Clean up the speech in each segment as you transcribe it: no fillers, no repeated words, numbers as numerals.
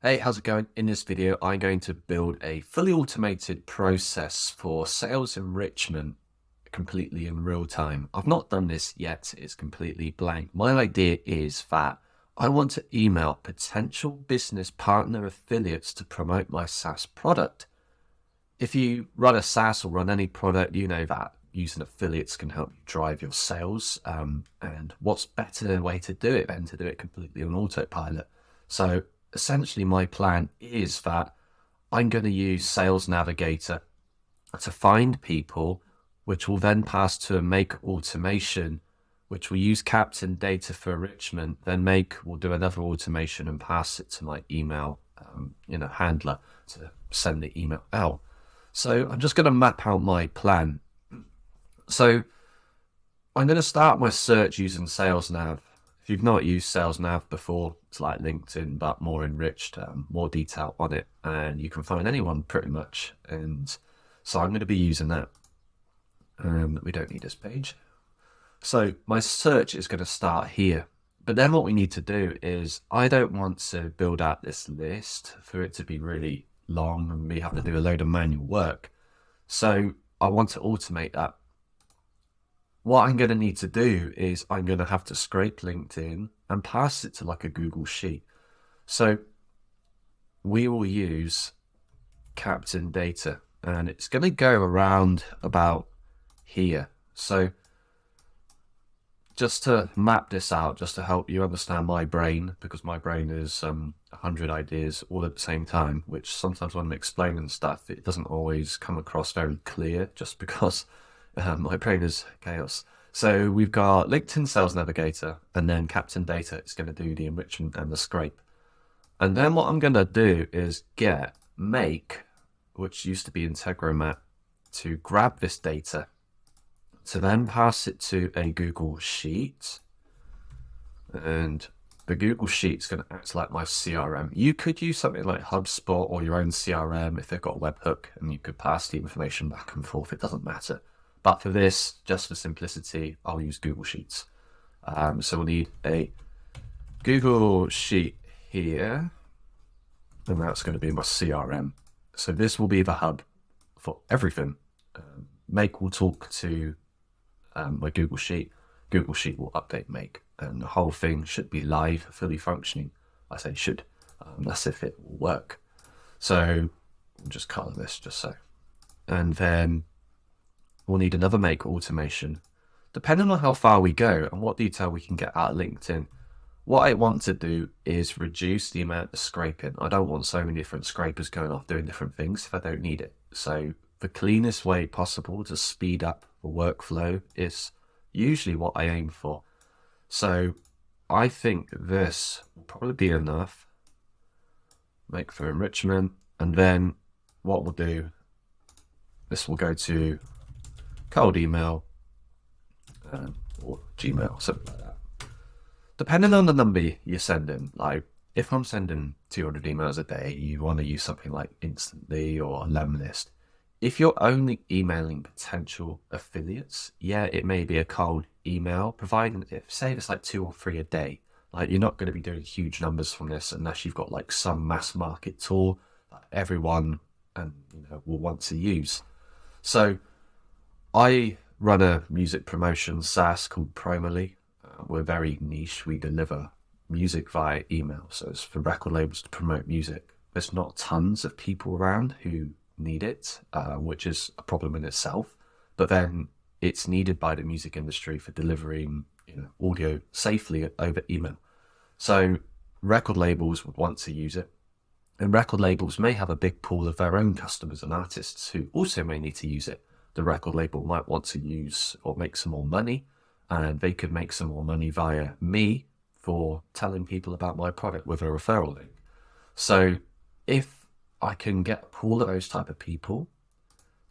Hey, how's it going? In this video, I'm going to build a fully automated process for sales enrichment completely in real time. I've not done this yet. It's completely blank. My idea is that I want to email potential business partner affiliates to promote my SaaS product. If you run a SaaS or run any product, you know that using affiliates can help you drive your sales. And what's better way to do it than to do it completely on autopilot? So essentially my plan is that I'm going to use Sales Navigator to find people, which will then pass to a make automation, which will use captain data for enrichment, then will do another automation and pass it to my email handler to send the email out. So I'm just going to map out my plan. So I'm going to start my search using SalesNav. If you've not used SalesNav before, it's like LinkedIn, but more enriched, more detail on it, and you can find anyone pretty much. And so I'm going to be using that. We don't need this page. So my search is going to start here. But then what we need to do is, I don't want to build out this list for it to be really long and we have to do a load of manual work. So I want to automate that. What I'm going to need to do is I'm going to have to scrape LinkedIn and pass it to like a Google Sheet. So we will use captain data and it's going to go around about here. So just to map this out, just to help you understand my brain, because my brain is 100 ideas all at the same time, which sometimes when I'm explaining stuff, it doesn't always come across very clear just because my brain is chaos. So we've got LinkedIn Sales Navigator, and then captain data is going to do the enrichment and the scrape. And then what I'm going to do is get make, which used to be Integromat, to grab this data, to then pass it to a Google Sheet. And the Google Sheet's going to act like my CRM. You could use something like HubSpot or your own CRM if they've got a webhook, and you could pass the information back and forth. It doesn't matter. But for this, just for simplicity, I'll use Google Sheets. So we'll need a Google Sheet here, and that's going to be my CRM. So this will be the hub for everything. Make will talk to my Google Sheet. Google Sheet will update Make, and the whole thing should be live, fully functioning. I say should. That's if it will work. So we'll just color this just so. And then we'll need another make automation. Depending on how far we go and what detail we can get out of LinkedIn, what I want to do is reduce the amount of scraping. I don't want so many different scrapers going off doing different things if I don't need it. So the cleanest way possible to speed up the workflow is usually what I aim for. So I think this will probably be enough. Make for enrichment, and then what we'll do, this will go to cold email or Gmail, something like that. Depending on the number you're sending, like if I'm sending 200 emails a day, you want to use something like Instantly or Lemlist. If you're only emailing potential affiliates, yeah, it may be a cold email, providing say it's like 2 or 3 a day. Like you're not going to be doing huge numbers from this unless you've got like some mass market tool that everyone will want to use. So I run a music promotion SaaS called Promally. We're very niche. We deliver music via email. So it's for record labels to promote music. There's not tons of people around who need it, which is a problem in itself. But then it's needed by the music industry for delivering audio safely over email. So record labels would want to use it. And record labels may have a big pool of their own customers and artists who also may need to use it. The record label might want to use or make some more money, and they could make some more money via me for telling people about my product with a referral link. So if I can get a pool of those type of people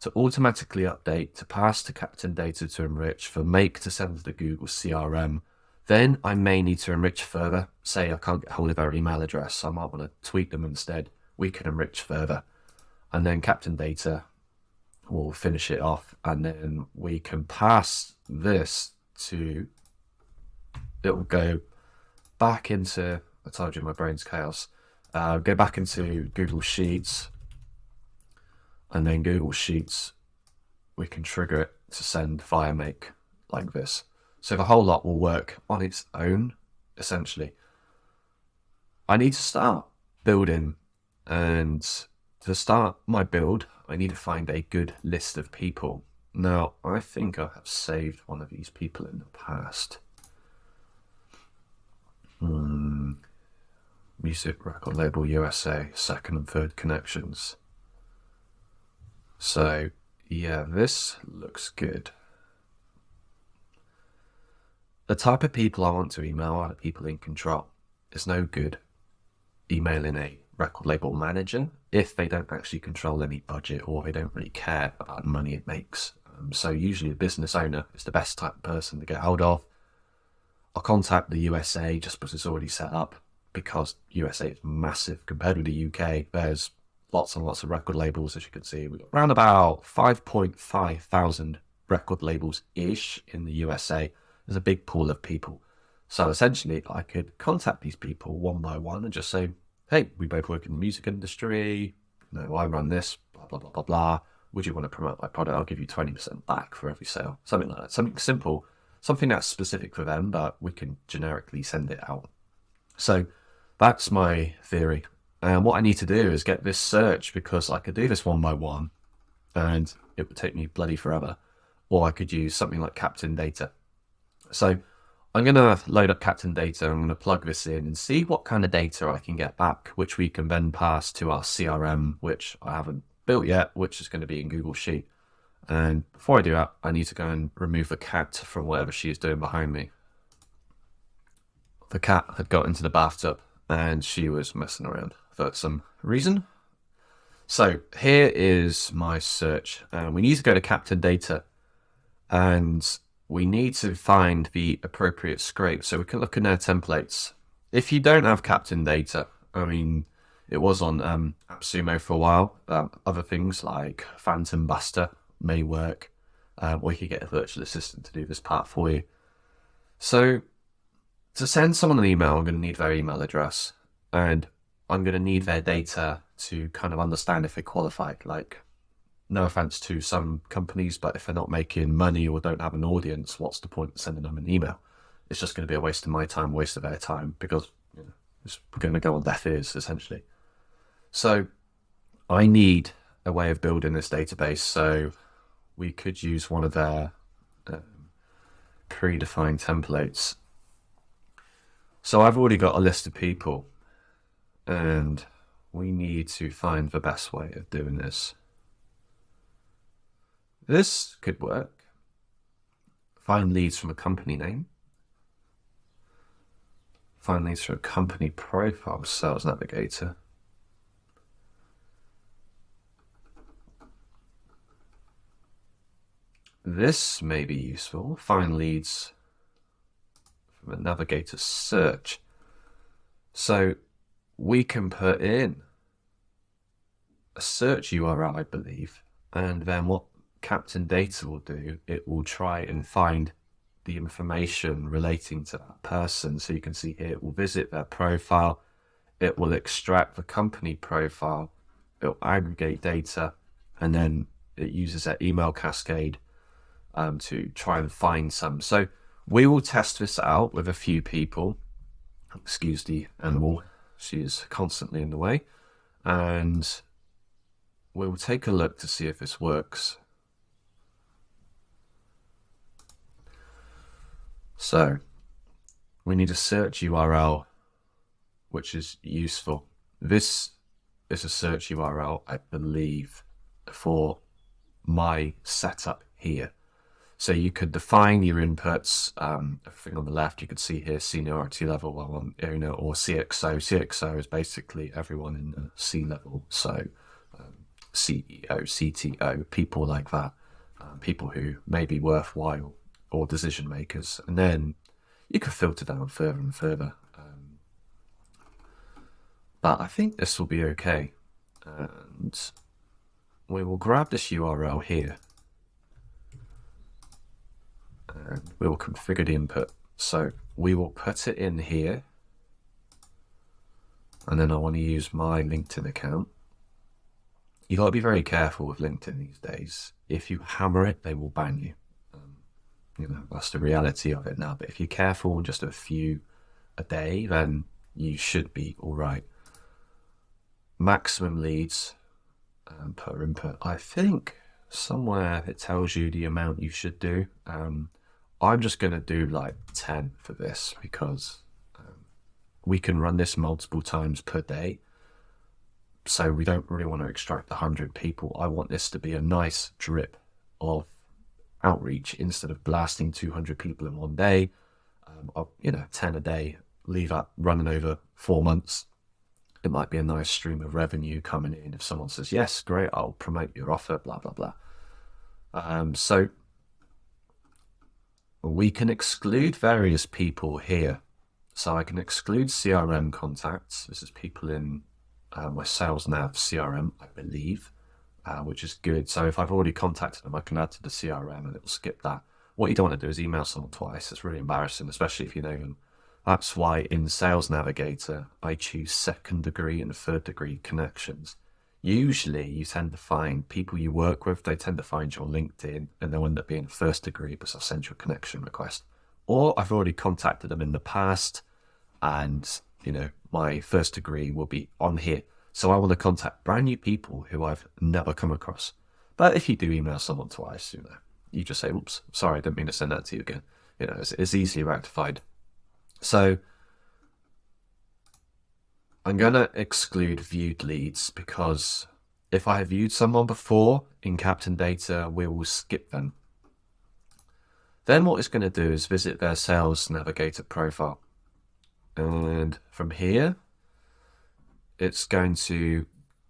to automatically update, to pass to captain data to enrich, for make to send to the Google CRM, then I may need to enrich further. Say I can't get hold of their email address, I might want to tweak them instead. We can enrich further. And then captain data will finish it off, and then we can pass this to, it will go back into, I told you my brain's chaos, Go back into Google Sheets, and then Google Sheets, we can trigger it to send via make like this. So the whole lot will work on its own, essentially. I need to start building, and to start my build, I need to find a good list of people. Now, I think I have saved one of these people in the past. Music record label USA, second and third connections. So, yeah, this looks good. The type of people I want to email are the people in control. It's no good emailing a record label manager if they don't actually control any budget or they don't really care about the money it makes. So usually a business owner is the best type of person to get hold of. I'll contact the USA just because it's already set up, because USA is massive compared with the UK. There's lots and lots of record labels, as you can see. We've got around about 5.5 thousand record labels-ish in the USA. There's a big pool of people. So essentially, I could contact these people one by one and just say, hey, we both work in the music industry. I run this, blah, blah, blah, blah, blah. Would you want to promote my product? I'll give you 20% back for every sale. Something like that. Something simple. Something that's specific for them, but we can generically send it out. So that's my theory. And what I need to do is get this search, because I could do this one by one and it would take me bloody forever. Or I could use something like Captain Data. So I'm going to load up Captain Data. I'm going to plug this in and see what kind of data I can get back, which we can then pass to our CRM, which I haven't built yet, which is going to be in Google Sheet. And before I do that, I need to go and remove the cat from whatever she is doing behind me. The cat had got into the bathtub and she was messing around for some reason. So here is my search. We need to go to Captain Data and we need to find the appropriate scrape. So we can look in their templates. If you don't have Captain Data, I mean, it was on AppSumo for a while. Other things like Phantom Buster may work, or you could get a virtual assistant to do this part for you. So to send someone an email, I'm going to need their email address, and I'm going to need their data to kind of understand if they qualify. Like, no offense to some companies, but if they're not making money or don't have an audience, what's the point of sending them an email? It's just going to be a waste of my time, waste of their time, because it's going to go on deaf ears, essentially. So I need a way of building this database. So we could use one of their predefined templates. So I've already got a list of people, and we need to find the best way of doing this. This could work. Find leads from a company name. Find leads from a company profile, Sales Navigator. This may be useful. Find leads from a navigator search. So we can put in a search URL, I believe, and then what Captain Data will do, it will try and find the information relating to that person. So you can see here, it will visit their profile, it will extract the company profile, it will aggregate data, and then it uses that email cascade to try and find some. So we will test this out with a few people. Excuse the animal, she is constantly in the way. And we'll take a look to see if this works. So we need a search URL, which is useful. This is a search URL, I believe, for my setup here. So you could define your inputs, everything on the left, you could see here seniority level, or CXO. CXO is basically everyone in the C-level. So CEO, CTO, people like that, people who may be worthwhile or decision makers. And then you can filter down further and further. But I think this will be okay. And we will grab this URL here. And we will configure the input. So we will put it in here. and then I want to use my LinkedIn account. You got to be very careful with LinkedIn these days. If you hammer it, they will ban you. You know, that's the reality of it now. But if you're careful and just a few a day, then you should be all right. Maximum leads per input. I think somewhere it tells you the amount you should do. I'm just going to do like 10 for this because we can run this multiple times per day. So we don't really want to extract 100 people. I want this to be a nice drip of outreach instead of blasting 200 people in one day. 10 a day, leave that running over 4 months. It might be a nice stream of revenue coming in. If someone says, yes, great, I'll promote your offer, blah, blah, blah. So we can exclude various people here. So I can exclude CRM contacts. This is people in my SalesNav CRM, I believe, which is good. So if I've already contacted them, I can add to the CRM and it will skip that. What you don't want to do is email someone twice. It's really embarrassing, especially if you know them. That's why in Sales Navigator, I choose 2nd degree and 3rd degree connections. Usually you tend to find people you work with, they tend to find you on LinkedIn and they'll end up being 1st degree because I've sent you a connection request. Or I've already contacted them in the past and, you know, my 1st degree will be on here. So I want to contact brand new people who I've never come across. But if you do email someone twice, you know, you just say, oops, sorry, I didn't mean to send that to you again. You know, it's easily rectified. So I'm going to exclude viewed leads because if I have viewed someone before in Captain Data, we will skip them. Then what it's going to do is visit their Sales Navigator profile. And from here, it's going to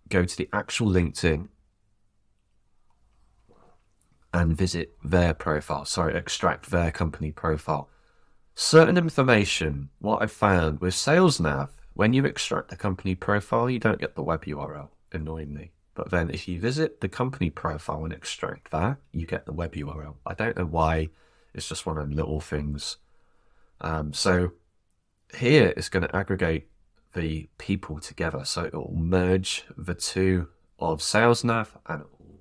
go to the actual LinkedIn and visit their profile. Sorry, extract their company profile. Certain information, what I've found with SalesNav, when you extract the company profile, you don't get the web URL, annoyingly. But then if you visit the company profile and extract that, you get the web URL. I don't know why, it's just one of them little things. So here it's going to aggregate the people together. So it will merge the two of SalesNav and it will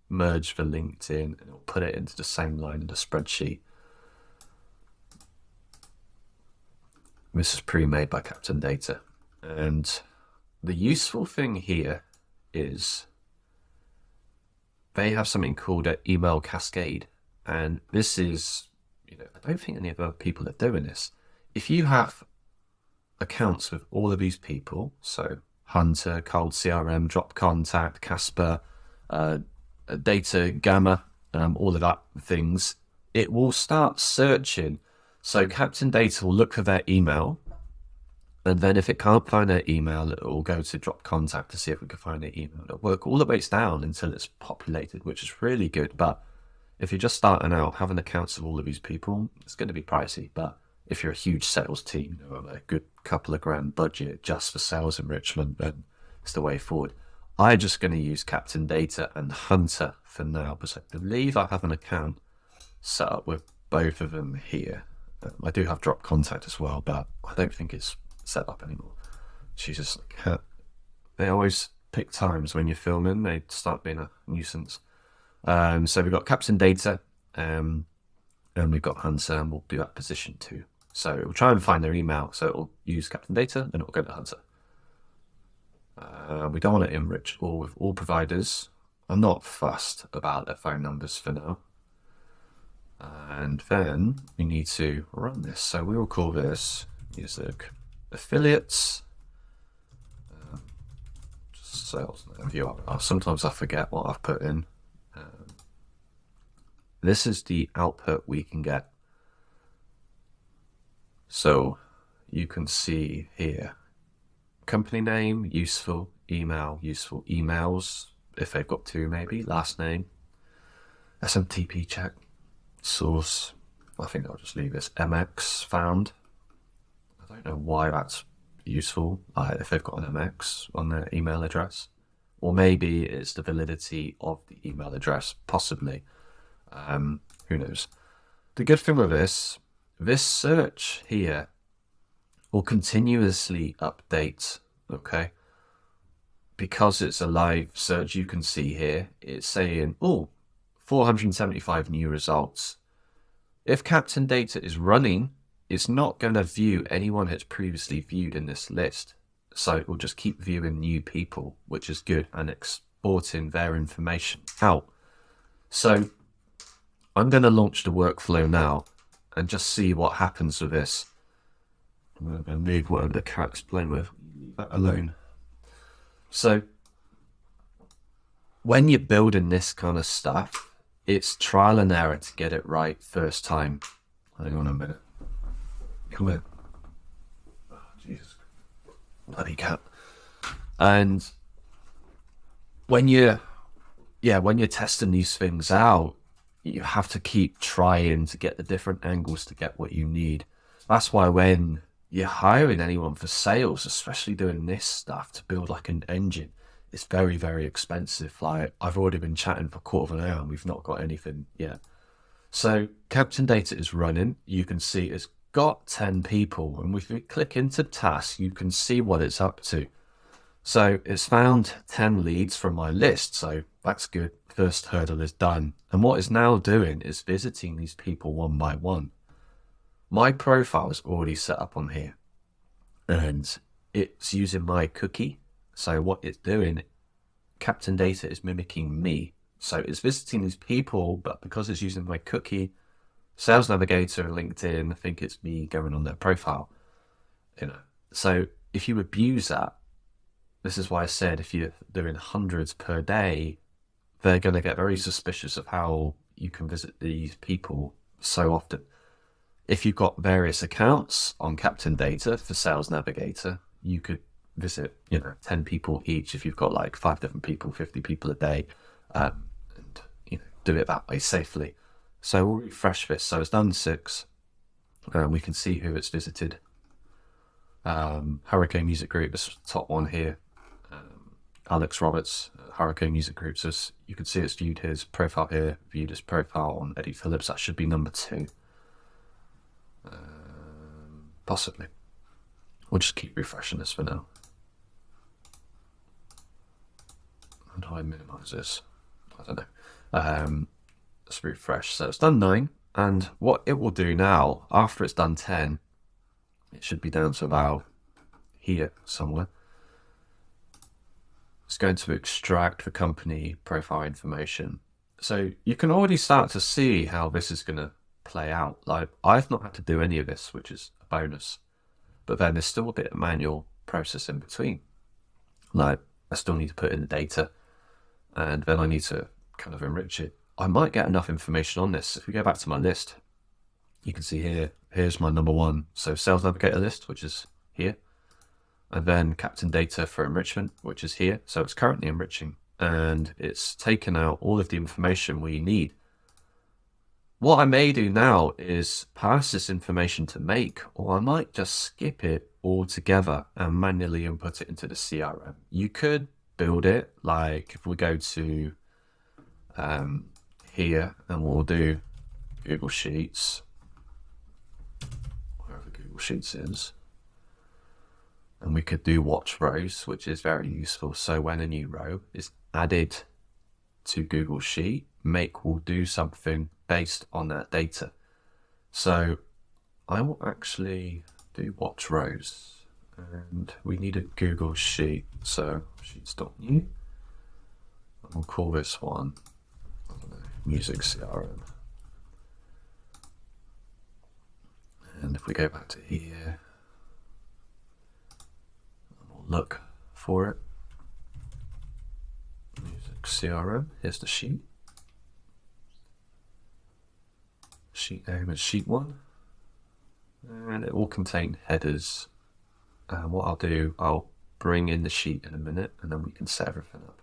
merge the LinkedIn and it will put it into the same line in the spreadsheet. This is pre-made by Captain Data. And the useful thing here is they have something called an email cascade. And this is, you know, I don't think any other people are doing this. If you have accounts with all of these people, so Hunter, Cold CRM, Drop Contact, Casper, Data Gamma, all of that things, it will start searching. So Captain Data will look for their email, and then if it can't find their email, it will go to Drop Contact to see if we can find their email. It'll work all the way down until it's populated, which is really good. But if you're just starting out, having accounts of all of these people, it's going to be pricey. But if you're a huge sales team, you know, a good couple of grand budget just for sales enrichment, then it's the way forward. I'm just going to use Captain Data and Hunter for now, because I believe I have an account set up with both of them here. I do have Drop Contact as well, but I don't think it's set up anymore. Jesus, they always pick times when you're filming, they start being a nuisance. So we've got Captain Data, and we've got Hunter, and we'll do that position too. So we'll try and find their email. So it'll use Captain Data, and it'll go to Hunter. We don't want to enrich all with all providers. I'm not fussed about their phone numbers for now. And then we need to run this. So we will call this music affiliates. Just SalesNav. Sometimes I forget what I've put in. This is the output we can get. So you can see here, company name, useful, email, useful emails, if they've got two maybe, last name, SMTP check, source, I think I'll just leave this, MX found. I don't know why that's useful, if they've got an MX on their email address. Or maybe it's the validity of the email address, possibly. Who knows? The good thing with this search here will continuously update okay? Because it's a live search, you can see here, it's saying, oh, 475 new results. If Captain Data is running, it's not going to view anyone it's previously viewed in this list. So it will just keep viewing new people, which is good, and exporting their information out. So I'm going to launch the workflow now and just see what happens with this. I'm going to move whatever the cat's playing with. Leave that alone. So when you're building this kind of stuff, it's trial and error to get it right first time. Hang on a minute. Come here. Oh, Jesus. Bloody cat. And when you're testing these things out, you have to keep trying to get the different angles to get what you need. That's why when you're hiring anyone for sales, especially doing this stuff to build like an engine, it's very, very expensive. Like, I've already been chatting for a quarter of an hour and we've not got anything yet. So Captain Data is running. You can see it's got 10 people, and if we click into tasks, you can see what it's up to. So it's found 10 leads from my list, so that's good. First hurdle is done. And what it's now doing is visiting these people one by one. My profile is already set up on here, and it's using my cookie. So what it's doing, Captain Data is mimicking me. So it's visiting these people, but because it's using my cookie, Sales Navigator and LinkedIn think it's me going on their profile. So if you abuse that, this is why I said if you're doing hundreds per day, they're going to get very suspicious of how you can visit these people so often. If you've got various accounts on Captain Data for Sales Navigator, you could visit 10 people each if you've got like 5 different people, 50 people a day, and do it that way safely. So we'll refresh this. So it's done 6. We can see who it's visited. Hurricane Music Group, this is the top one here. Alex Roberts, Hurricane Music Group. So you can see it's viewed his profile here, viewed his profile on Eddie Phillips. That should be number 2. Possibly. We'll just keep refreshing this for now. How do I minimize this? I don't know. Let's refresh. So it's done 9. And what it will do now, after it's done 10, it should be down to about here somewhere. It's going to extract the company profile information. So you can already start to see how this is going to play out. Like, I've not had to do any of this, which is a bonus. But then there's still a bit of manual process in between. Like, I still need to put in the data, and then I need to kind of enrich it. I might get enough information on this. If we go back to my list, you can see here, here's my number 1. So Sales Navigator list, which is here. And then Captain Data for enrichment, which is here. So it's currently enriching, and it's taken out all of the information we need. What I may do now is pass this information to Make, or I might just skip it altogether and manually input it into the CRM. You could build it, like if we go to here, and we'll do Google Sheets, wherever Google Sheets is, and we could do watch rows, which is very useful. So when a new row is added to Google Sheet, Make will do something based on that data. So I will actually do watch rows, and we need a Google Sheet. So sheets.new, and we'll call this one, I don't know, Music CRM. And if we go back to here, we'll look for it. Music CRM, here's the sheet. Sheet name is sheet 1, and it will contain headers. And what I'll do, I'll bring in the sheet in a minute, and then we can set everything up.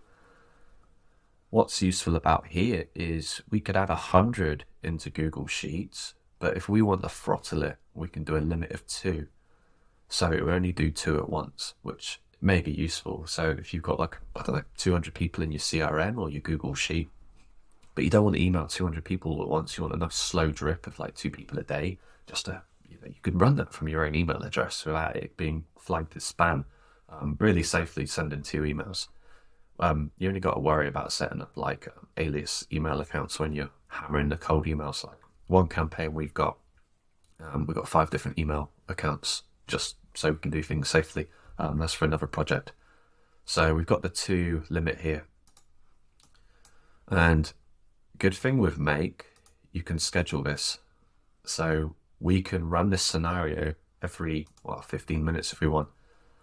What's useful about here is we could add 100 into Google Sheets, but if we want to throttle it, we can do a limit of 2. So it will only do 2 at once, which may be useful. So if you've got like, I don't know, 200 people in your CRM or your Google Sheet, but you don't want to email 200 people at once, you want a nice slow drip of like 2 people a day, just to, you can run that from your own email address without it being flagged as spam. really safely sending 2 emails. You only got to worry about setting up like alias email accounts when you're hammering the cold emails. Like one campaign we've got 5 different email accounts just so we can do things safely. That's for another project. So we've got the 2 limit here. And good thing with Make, you can schedule this. So we can run this scenario every 15 minutes if we want.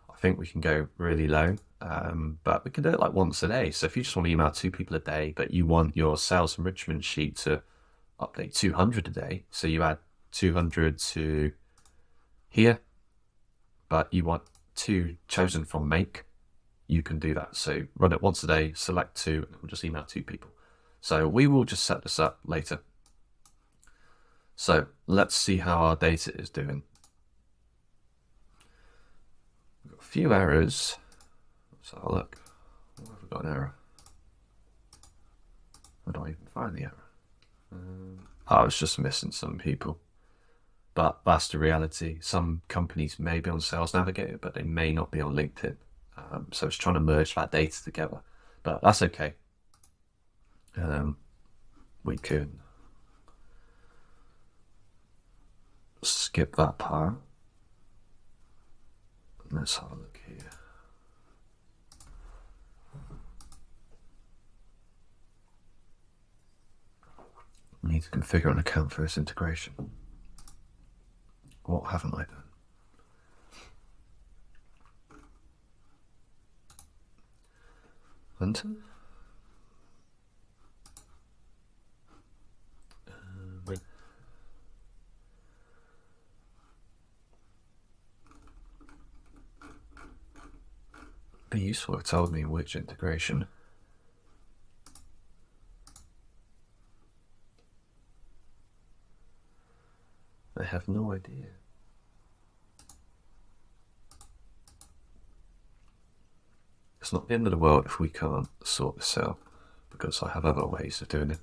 I think we can go really low, but we can do it like once a day. So if you just want to email 2 people a day, but you want your sales enrichment sheet to update 200 a day, so you add 200 to here, but you want 2 chosen from Make, you can do that. So run it once a day, select 2, and we'll just email 2 people. So we will just set this up later. So let's see how our data is doing. We've got a few errors. Let's have a look. Where have we got an error? Where do I even find the error? I was just missing some people. But that's the reality. Some companies may be on Sales Navigator, but they may not be on LinkedIn. So it's trying to merge that data together. But that's okay. We can skip that part. Let's have a look here. I need to configure an account for this integration. What haven't I done? Hunter? Wait. Be useful if it told me which integration. I have no idea. It's not the end of the world if we can't sort this out, because I have other ways of doing it.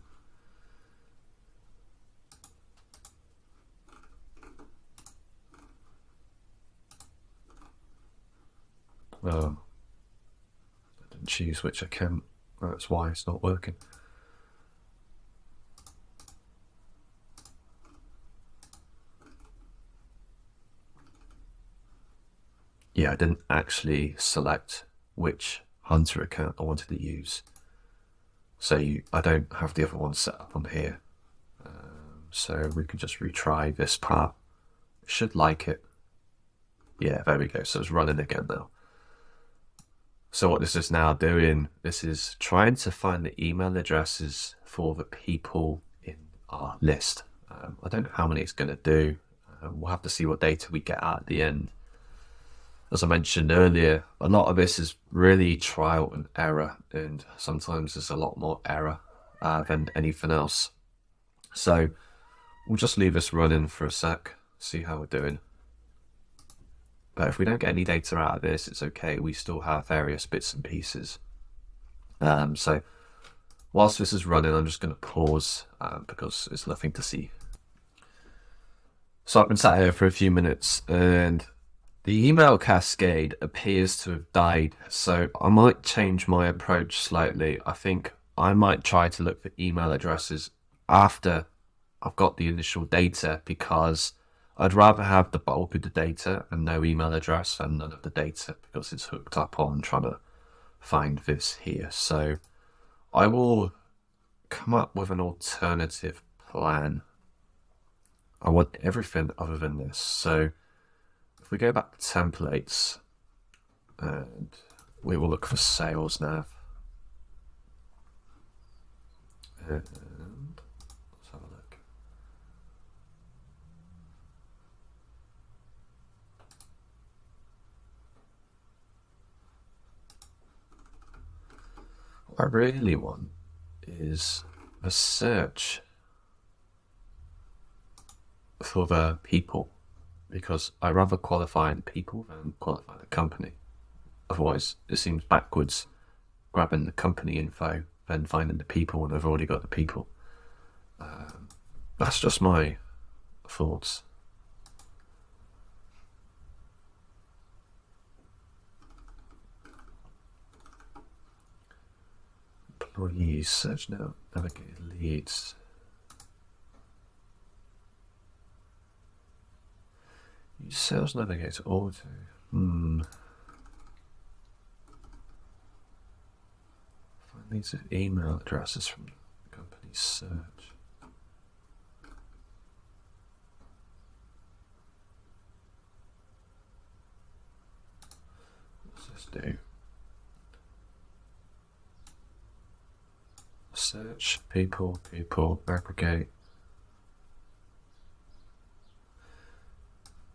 I didn't choose which account. That's why it's not working. Yeah, I didn't actually select which Hunter account I wanted to use. So I don't have the other one set up on here. So we can just retry this part. Should like it. Yeah, there we go. So it's running again now. So what this is now doing, this is trying to find the email addresses for the people in our list. I don't know how many it's going to do. We'll have to see what data we get out at the end. As I mentioned earlier, a lot of this is really trial and error, and sometimes there's a lot more error than anything else. So we'll just leave this running for a sec, see how we're doing. But if we don't get any data out of this, it's okay. We still have various bits and pieces. So whilst this is running, I'm just going to pause because there's nothing to see. So I've been sat here for a few minutes and the email cascade appears to have died. So I might change my approach slightly. I think I might try to look for email addresses after I've got the initial data, because I'd rather have the bulk of the data and no email address and none of the data, because it's hooked up on trying to find this here. So I will come up with an alternative plan. I want everything other than this. So if we go back to templates and we will look for SalesNav. And let's have a look. What I really want is a search for the people, because I rather qualify the people than qualify the company. Otherwise, it seems backwards grabbing the company info than finding the people when I've already got the people. That's just my thoughts. Employees, Search Navigator leads. Use Sales Navigator Auto. Find these email addresses from the company's search. What's this do? Search, people, aggregate.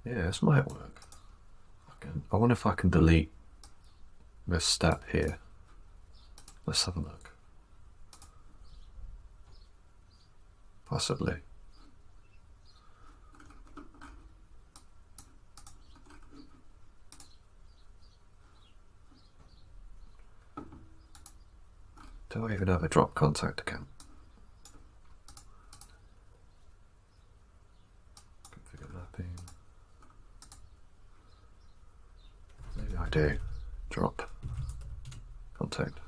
Yeah, this might work. I wonder if I can delete this step here. Let's have a look. Possibly. Do I even have a drop contact account? Configure mapping. Maybe I do. Drop contact.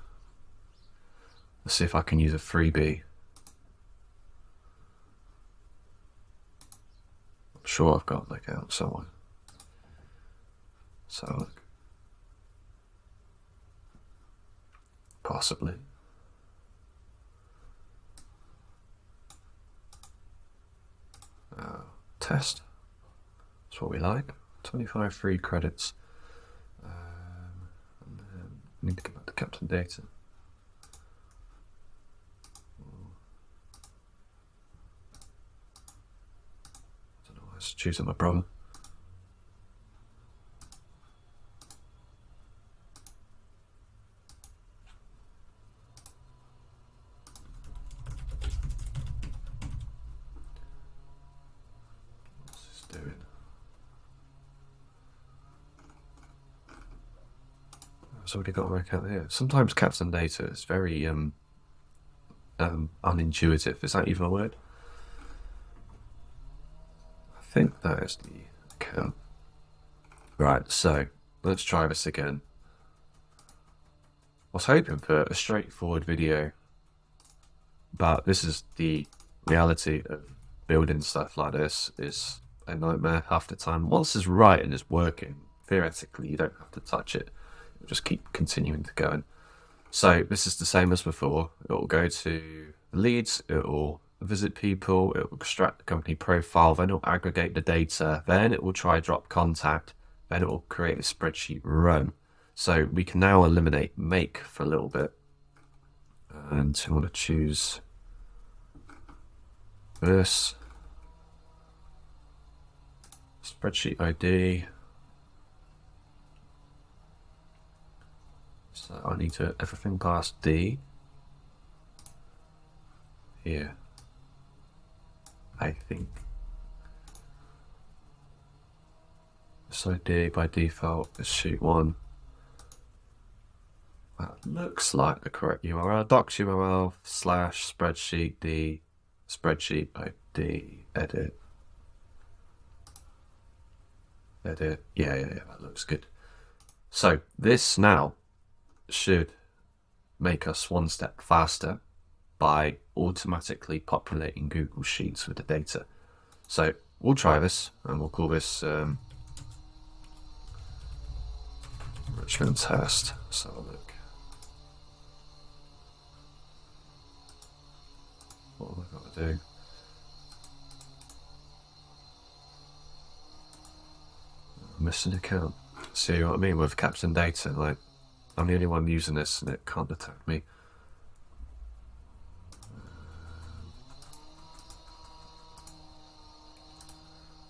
Let's see if I can use a freebie. I'm sure I've got an account somewhere. So look. Possibly. Test. That's what we like. 25 free credits. And then we need to get back to Captain Data. I don't know why I was choosing my brother. It's already got my account here. Sometimes Captain Data is very unintuitive. Is that even a word? I think that is the account. Right, so let's try this again. I was hoping for a straightforward video, but this is the reality of building stuff like this. Is a nightmare half the time. Once it's right and it's working, theoretically you don't have to touch it. It'll just keep continuing to go. So this is the same as before. It will go to leads, it will visit people, it will extract the company profile, then it will aggregate the data, then it will try drop contact, then it will create a spreadsheet run. So we can now eliminate make for a little bit. And I want to choose this. Spreadsheet ID. So I need to everything past D. Here. I think. So D by default is sheet 1. That looks like the correct URL. Docs URL / spreadsheet D spreadsheet ID edit. Edit. Yeah, that looks good. So this now should make us one step faster by automatically populating Google Sheets with the data. So we'll try this and we'll call this Richmond test. Let's have a look. What have I got to do? Missing account. See what I mean with Captain Data? Like, I'm the only one using this and it can't detect me.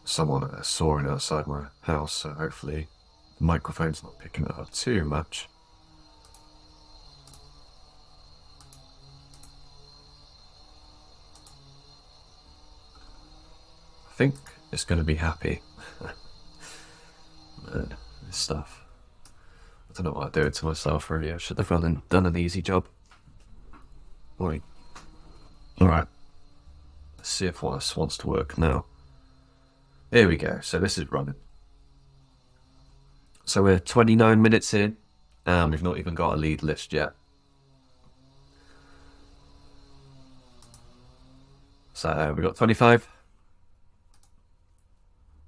Someone sawing outside my house, so hopefully the microphone's not picking it up too much. I think it's going to be happy. Man, this stuff. I don't know what I'm doing to myself really. I should have done an easy job. Right. Alright. Let's see if this wants to work now. Here we go. So this is running. So we're 29 minutes in and we've not even got a lead list yet. So we got 25.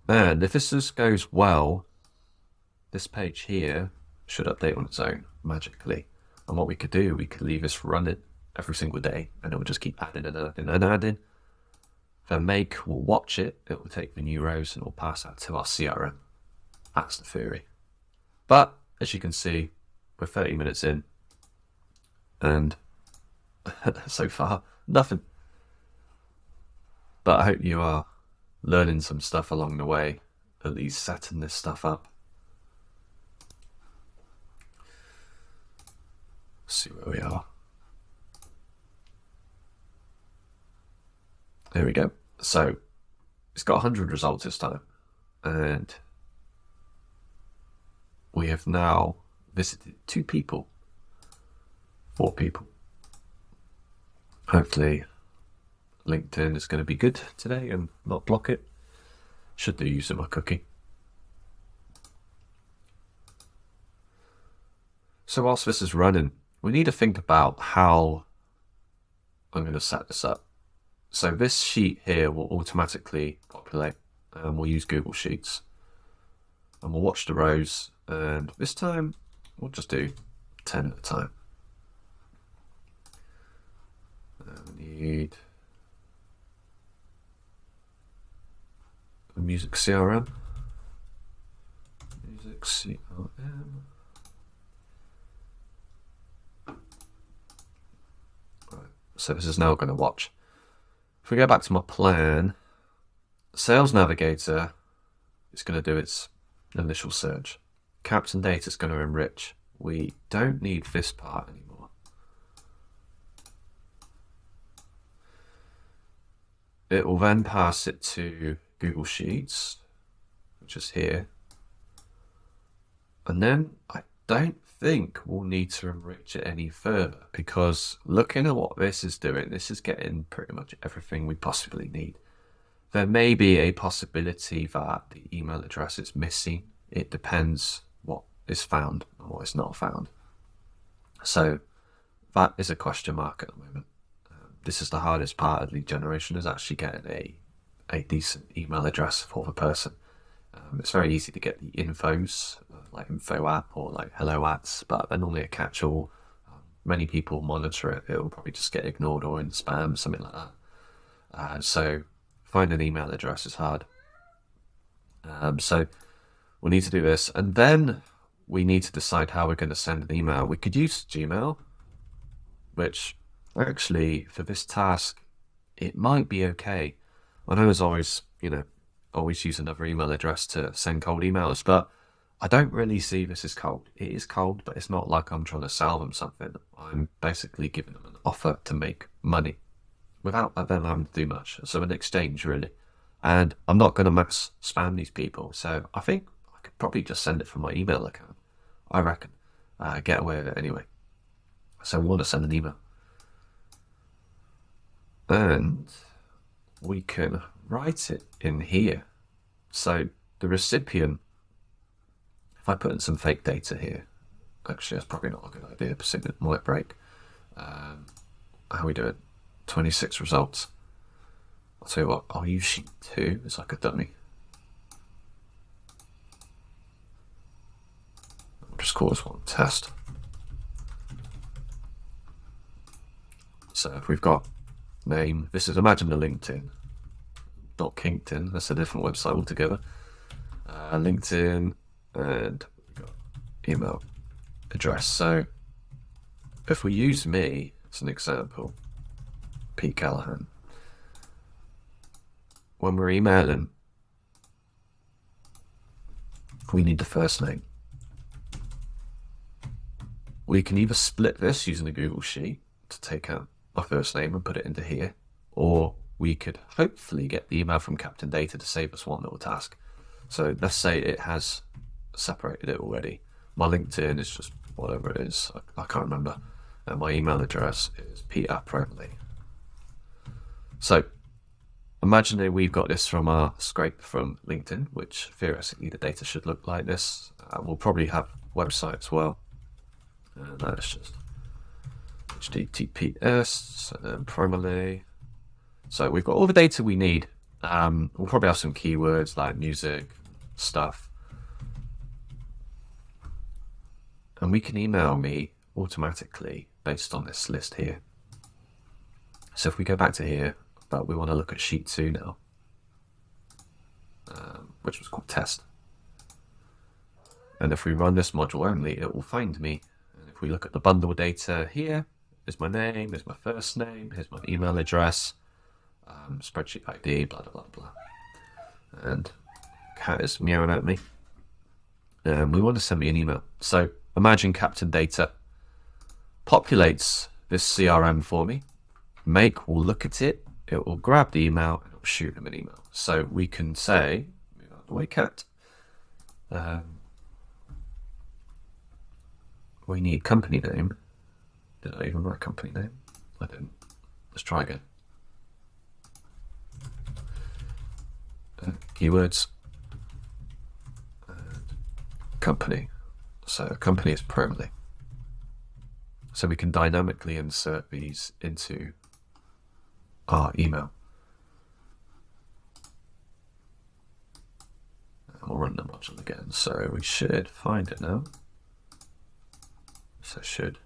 And if this just goes well, this page here should update on its own magically. And what we could do, we could leave this running every single day, and it will just keep adding and adding. Then Make will watch it, it will take the new rows and it will pass that to our CRM. That's the theory. But as you can see, we're 30 minutes in, and so far, nothing. But I hope you are learning some stuff along the way, at least setting this stuff up. Let's see where we are. There we go. So it's got 100 results this time, and we have now visited 2 people, 4 people. Hopefully LinkedIn is going to be good today and not block it. Should do using my cookie. So whilst this is running, we need to think about how I'm going to set this up. So this sheet here will automatically populate, and we'll use Google Sheets. And we'll watch the rows, and this time we'll just do 10 at a time. We need a music CRM. Music CRM. Right, so this is now going to watch. If we go back to my plan, Sales Navigator is going to do its initial search. Captain Data is going to enrich. We don't need this part anymore. It will then pass it to Google Sheets, which is here. And then I don't think we'll need to enrich it any further, because looking at what this is doing, this is getting pretty much everything we possibly need. There may be a possibility that the email address is missing. It depends what is found and what is not found. So that is a question mark at the moment. This is the hardest part of lead generation, is actually getting a decent email address for the person. It's very easy to get the infos, like info app or like hello ats, but they're normally a catch-all. Many people monitor it. It will probably just get ignored or in spam, something like that. So finding an email address is hard. So we'll need to do this. And then we need to decide how we're going to send an email. We could use Gmail, which actually for this task, it might be okay. I know there's always, always use another email address to send cold emails, but I don't really see this as cold. It is cold, but it's not like I'm trying to sell them something. I'm basically giving them an offer to make money without them having to do much. So an exchange, really. And I'm not going to mass spam these people. So I think I could probably just send it from my email account. I reckon. Get away with it anyway. So we want to send an email. And we can write it in here. So the recipient, if I put in some fake data here, actually that's probably not a good idea because it might break. How are we doing? 26 results. I'll tell you what, I'll use sheet 2 as like a dummy. I'll just call this one test. So if we've got name, this is, imagine a LinkedIn, not Kinkton, that's a different website altogether. LinkedIn, and we've got email address. So if we use me as an example, P. Callahan, when we're emailing, we need the first name. We can either split this using a Google Sheet to take out my first name and put it into here, or we could hopefully get the email from Captain Data to save us one little task. So let's say it has separated it already. My LinkedIn is just whatever it is, I can't remember. And my email address is Peter Premley. So imagine that we've got this from our scrape from LinkedIn, which theoretically the data should look like this. We'll probably have website as well. And that's just HTTPS and then Premley. So we've got all the data we need. We'll probably have some keywords like music, stuff. And we can email me automatically based on this list here. So if we go back to here, but we want to look at sheet 2 now, which was called test. And if we run this module only, it will find me. And if we look at the bundle data here, here's my name, here's my first name, here's my email address, spreadsheet ID, blah, blah, blah, blah. And cat is meowing at me. We want to send me an email. So imagine Captain Data populates this CRM for me. Make will look at it, it will grab the email, and it will shoot them an email. So we can say, move out of the way, cat. We need company name. Did I even write company name? I didn't. Let's try again. Keywords. Company. So company is Promly. So we can dynamically insert these into our email. And we'll run the module again. So we should find it now. So should.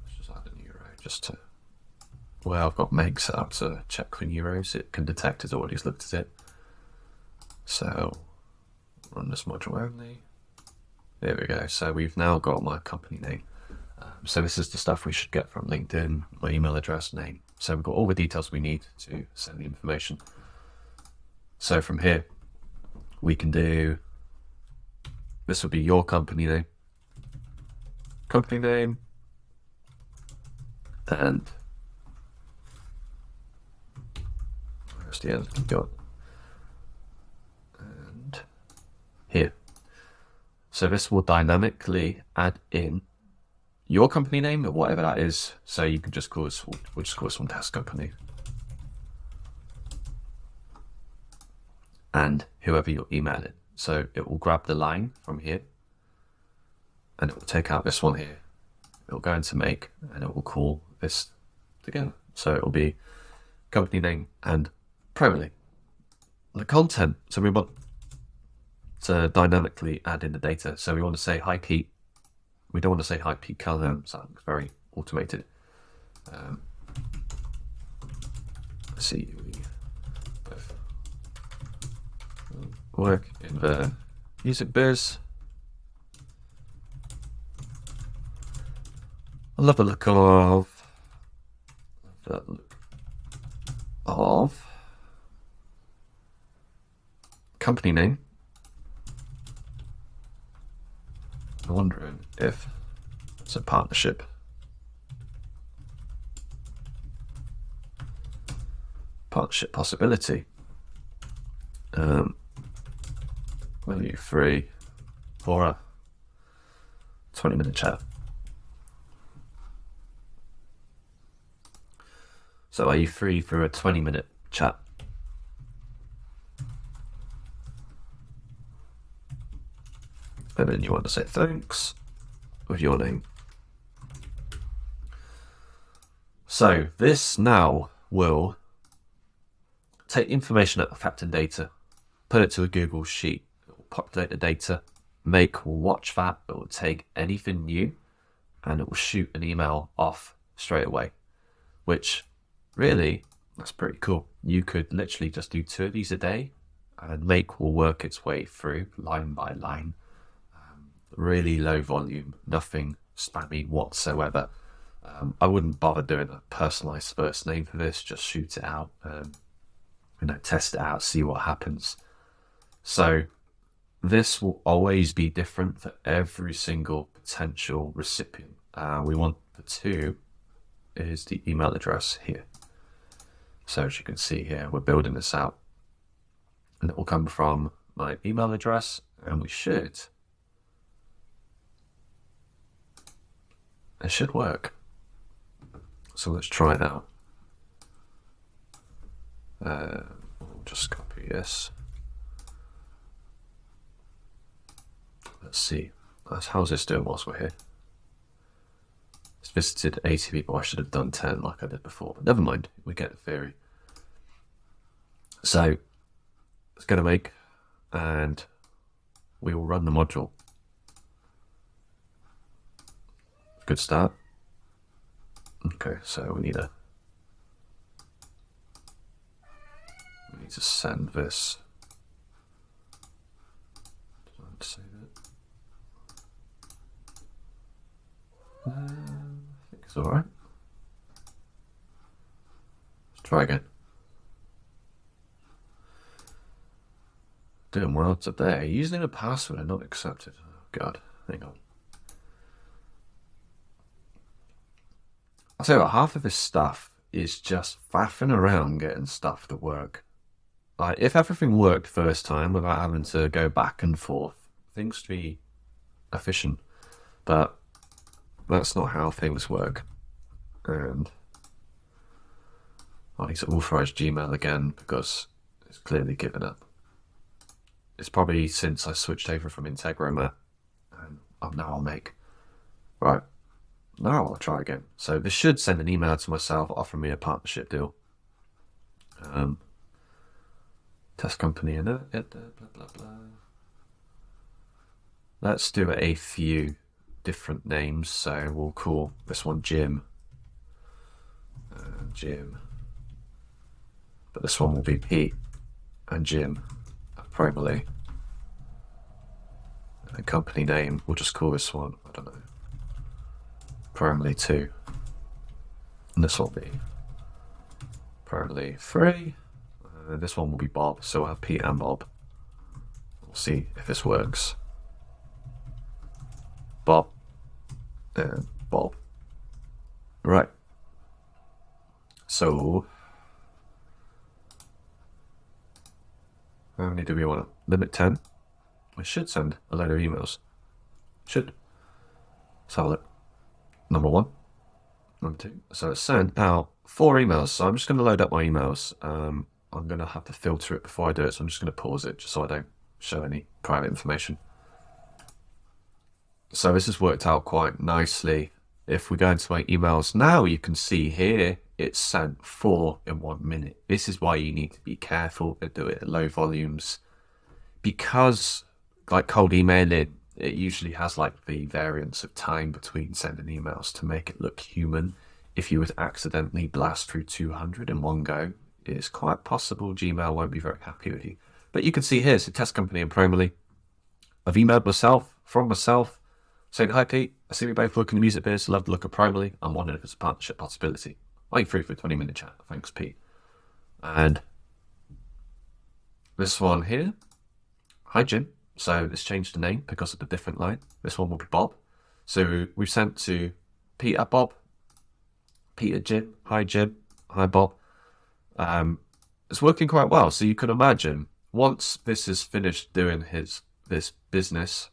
Let's just add a new row just to. Well, I've got make set up to check for new rows. It can detect it's already looked at it. So run this module only. There we go. So we've now got my company name. So this is the stuff we should get from LinkedIn, my email address, name. So we've got all the details we need to send the information. So from here, we can do, this would be your company name, and where's the end? Got and here. So this will dynamically add in your company name or whatever that is. So you can just call us, we'll just call this one test company. And whoever you're emailing. So it will grab the line from here and it will take out this one here. It will go into make and it will call this together. So it will be company name and Promly. The content. So we want to dynamically add in the data. So we want to say hi Pete. We don't want to say hi Pete Callahan. Sounds very automated. See, we both work in the music biz. I love the look of company name. I'm wondering if it's a partnership. Partnership possibility. Are you free for a 20-minute chat? So are you free for a 20-minute chat? And then you want to say thanks with your name. So this now will take information out of Captain Data, put it to a Google Sheet, it will populate the data, Make will watch that, it will take anything new, and it will shoot an email off straight away, which really, that's pretty cool. You could literally just do 2 of these a day, and Make will work its way through line by line. Really low volume, nothing spammy whatsoever. I wouldn't bother doing a personalized first name for this, just shoot it out, test it out, see what happens. So this will always be different for every single potential recipient. We want the 2 is the email address here. So as you can see here, we're building this out, and it will come from my email address, and it should work. So let's try it out. We'll just copy this. Let's see. How's this doing whilst we're here? It's visited 80 people. I should have done 10 like I did before, but never mind. We get the theory. So it's going to make, and we will run the module. Good start. Okay, so we need to send this. Save it. I think it's alright. Let's try again. Doing well today. Using a password and not accepted. Oh God, hang on. I'll tell you what, half of this stuff is just faffing around getting stuff to work. Like, if everything worked first time without having to go back and forth, things would be efficient. But that's not how things work. And I need to authorize Gmail again because it's clearly given up. It's probably since I switched over from Integromat, and now I'll make. Right, now I'll try again. So this should send an email to myself offering me a partnership deal. Test company and blah blah blah. Let's do a few different names. So we'll call this one Jim. Jim. But this one will be Pete and Jim. Primarily. And company name, we'll just call this one, I don't know, primarily 2. And this will be primarily 3. This one will be Bob, so we'll have Pete and Bob. We'll see if this works. Bob and Bob. Right. So how many do we want to limit? 10. We should send a load of emails. Should. Let's have a look. Number 1. Number 2. So it's sent out 4 emails. So I'm just going to load up my emails. I'm going to have to filter it before I do it. So I'm just going to pause it just so I don't show any private information. So this has worked out quite nicely. If we go into my emails now, you can see here it's sent 4 in 1 minute. This is why you need to be careful and do it at low volumes, because like cold emailing, it usually has like the variance of time between sending emails to make it look human. If you would accidentally blast through 200 in one go, it's quite possible Gmail won't be very happy with you. But you can see here, so test company and primarily. I've emailed myself, from myself, saying, hi Pete, I see we both work in the music biz, love the look of primarily. I'm wondering if it's a partnership possibility. Are you free for a 20-minute chat? Thanks, Pete. And this one here, hi Jim. So it's changed the name because of the different line. This one will be Bob. So we've sent to Pete at Bob, Pete at Jim, hi Jim, hi Bob. It's working quite well. So you can imagine once this is finished doing this business,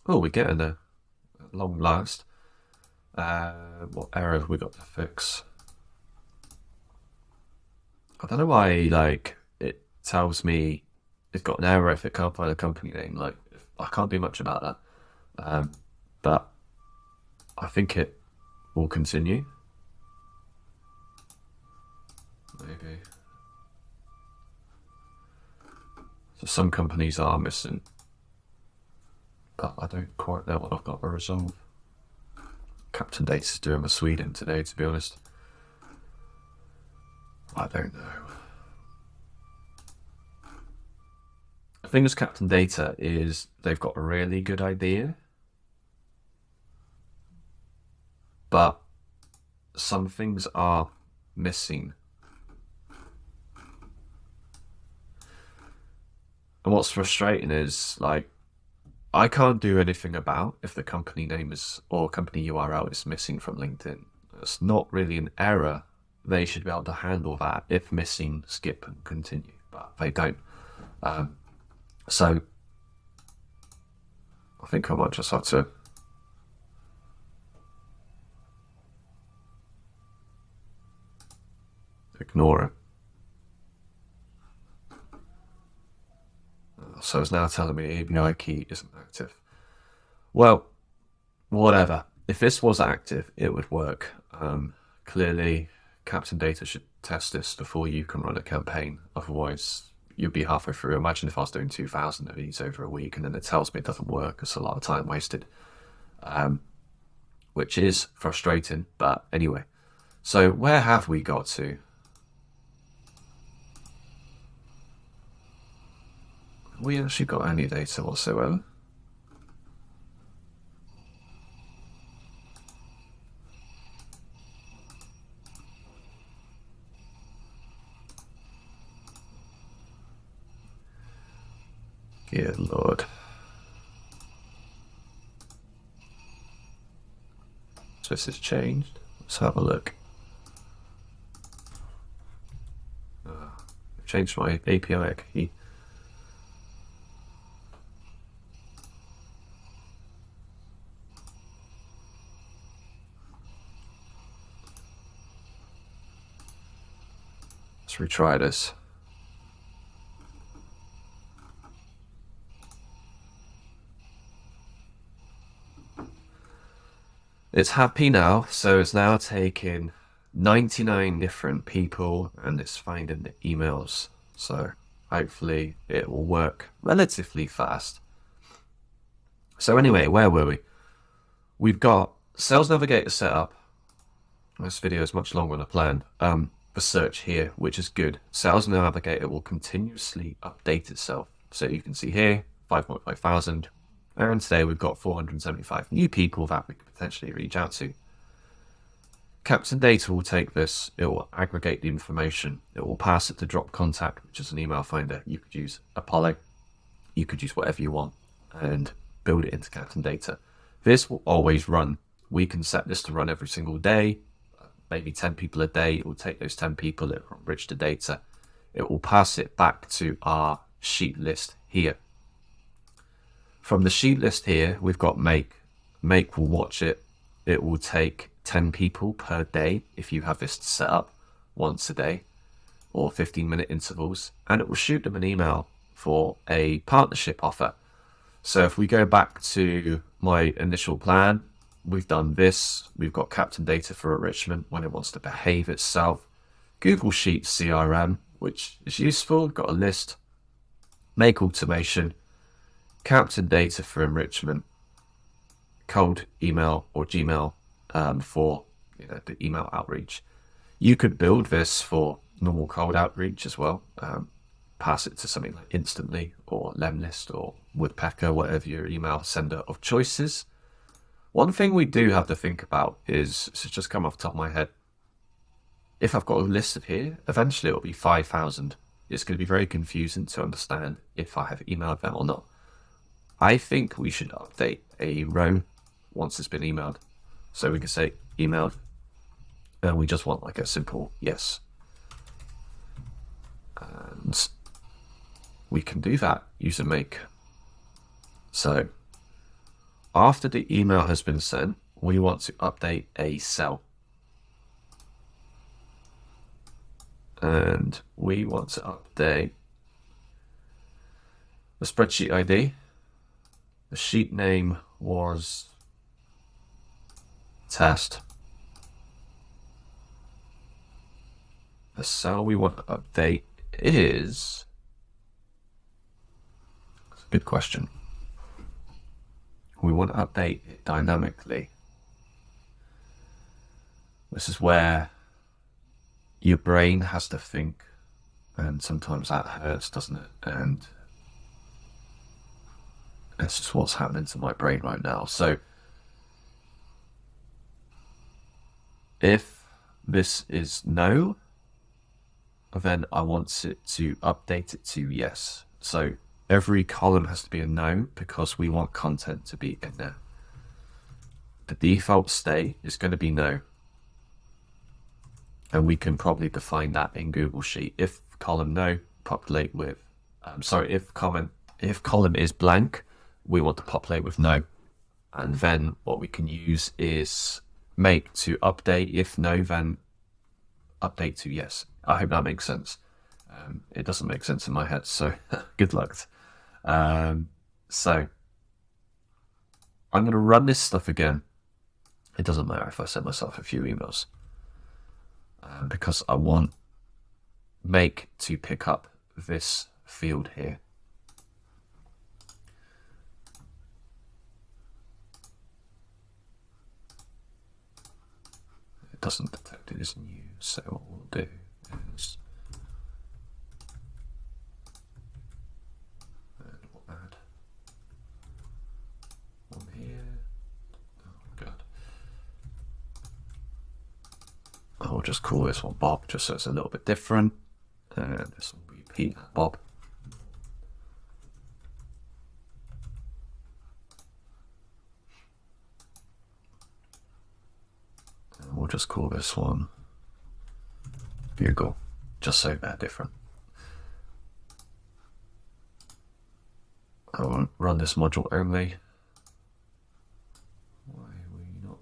oh, we're getting there at long last. What error have we got to fix? I don't know why, like, it tells me it's got an error if it can't find a company name. Like, I can't do much about that. But I think it will continue. Maybe. So some companies are missing, but I don't quite know what I've got to resolve. Captain Data's doing my Sweden today, to be honest. I don't know. The thing with Captain Data is they've got a really good idea, but some things are missing. And what's frustrating is, like, I can't do anything about if the company name is or company URL is missing from LinkedIn. It's not really an error. They should be able to handle that. If missing, skip and continue, but they don't. So I think I might just have to ignore it. So it's now telling me API key isn't active. Well, whatever. if this was active, it would work. Clearly, Captain Data should test this before you can run a campaign. Otherwise, you'll be halfway through. Imagine if I was doing 2,000 of these over a week and then it tells me it doesn't work. It's a lot of time wasted, which is frustrating. But anyway, so where have we got to? Have we actually got any data whatsoever? Good Lord. So this has changed. Let's have a look. I've changed my API key. Let's retry this. It's happy now, so it's now taking 99 different people and it's finding the emails. So hopefully it will work relatively fast. So anyway, where were we? We've got Sales Navigator set up. This video is much longer than I planned. For search here, which is good. Sales Navigator will continuously update itself. So you can see here, 5.5 thousand. And today we've got 475 new people that we could potentially reach out to. Captain Data will take this, it will aggregate the information, it will pass it to Drop Contact, which is an email finder. You could use Apollo, you could use whatever you want, and build it into Captain Data. This will always run. We can set this to run every single day, maybe 10 people a day. It will take those 10 people, it will enrich the data, it will pass it back to our sheet list here. From the sheet list here, we've got Make. Make will watch it. It will take 10 people per day if you have this set up once a day or 15-minute intervals, and it will shoot them an email for a partnership offer. So if we go back to my initial plan, we've done this. We've got Captain Data for enrichment when it wants to behave itself. Google Sheets CRM, which is useful. Got a list. Make automation. Captain Data for enrichment, cold email or Gmail for the email outreach. You could build this for normal cold outreach as well. Pass it to something like Instantly or Lemlist or Woodpecker, whatever your email sender of choice is. One thing we do have to think about is, this has just come off the top of my head, if I've got a list of here, eventually it'll be 5,000. It's going to be very confusing to understand if I have emailed them or not. I think we should update a row once it's been emailed. So we can say emailed, and we just want like a simple yes. And we can do that using Make. So after the email has been sent, we want to update a cell. And we want to update the spreadsheet ID. The sheet name was test. The cell we want to update is, that's a good question. We want to update it dynamically. This is where your brain has to think, and sometimes that hurts, doesn't it? And that's just what's happening to my brain right now. So if this is no, then I want it to update it to yes. So every column has to be a no because we want content to be in there. The default state is going to be no. And we can probably define that in Google Sheet. If column no, populate with, if column is blank, we want to populate with no. And then what we can use is Make to update. If no, then update to yes. I hope that makes sense. It doesn't make sense in my head, so good luck. So I'm going to run this stuff again. it doesn't matter if I send myself a few emails, because I want make to pick up this field here. It doesn't detect it as new, so what we'll do is we'll add one here. Oh god. I'll just call this one Bob, just so it's a little bit different. This will be Pete Bob. And we'll just call this one Bugle, just so they're different. I won't run this module only. Why will you not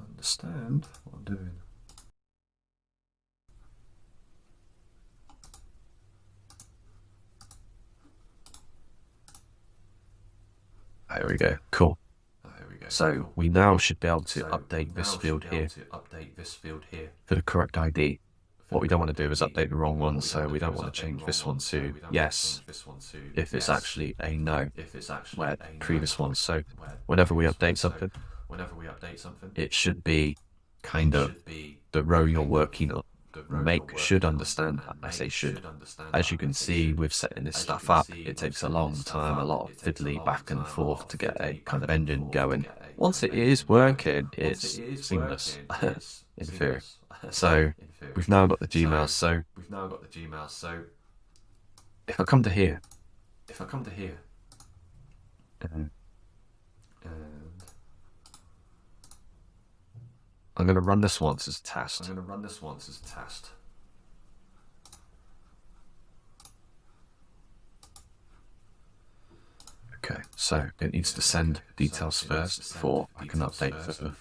understand what I'm doing? There we go. Cool. So we now should be able to update this field here for the correct ID. What we don't want to do is update the wrong one, so we don't want to change this one to yes if it's actually a no, where the previous one. So whenever we update something, it should be kind of the row you're working on. Make should understand. I say should. As you can see, with setting this stuff up, it takes a long time, a lot of fiddly back and forth to get a kind of engine going. Once it is working, it's seamless in theory. So we've now got the Gmail. So if I come to here, and I'm going to run this once as a test. Okay, so it needs to send details first before I can update further.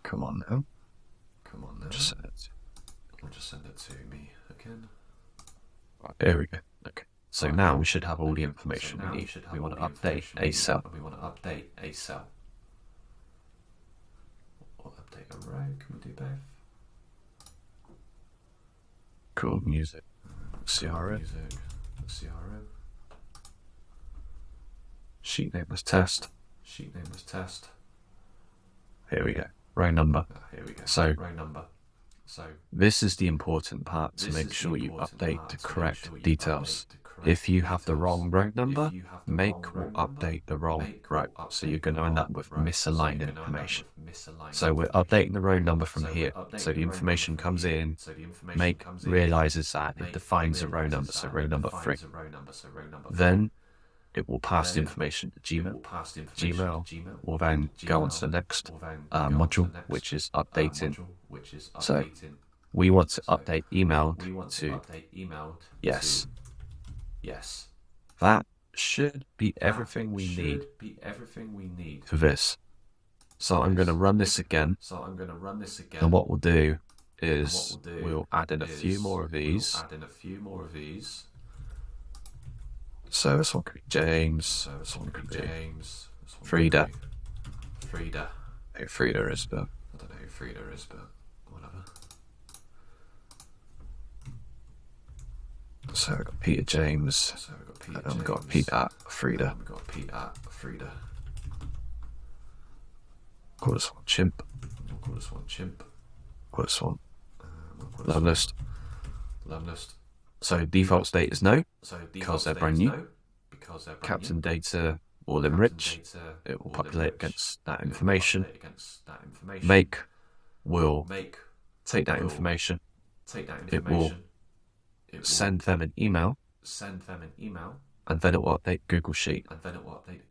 Come on now. Just send it to me again. Right, there we go. Okay. So now we should have all the information we need. We want to update a cell. Or update a row. Can we do both? Cool. Music. CRM. Sheet name was test. Here we go. Row number. So this is the important part, to make sure you update the correct details. If you have the wrong row number, make will update the wrong row. So you're going to end up with misaligned information. So we're updating the row number from here. So the information comes in, make realizes that it defines a row number, so row number 3. Then it will pass the information to Gmail. Gmail will then go on to the next module, which is updating. So we want to update email to yes. That should be everything we need for this. So I'm going to run this again. And what we'll do is we'll add in a few more of these. So this one could be James. This one could be Frida. Who Frida is, but I don't know who Frida is, but whatever. So we've got Peter James. And we've got Pete at Frida. Call this one Chimp. Call this one Loveless. So default state is no, because they're brand new. Captain data will enrich. It will populate against that information. Make will take that information. It will send them an email. And then it will update Google Sheet.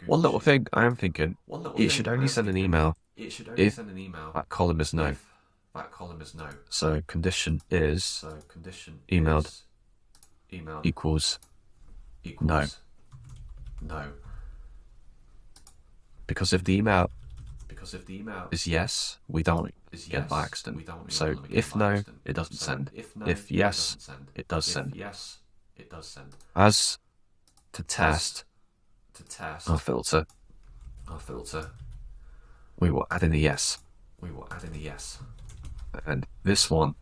One little thing I am thinking, it should only send an email if that column is no. So condition is emailed equals no. Because if the email is yes, we don't want to get by accident. So if no, it doesn't send. If yes, it does send. As to test our filter, we will add in a yes. And this one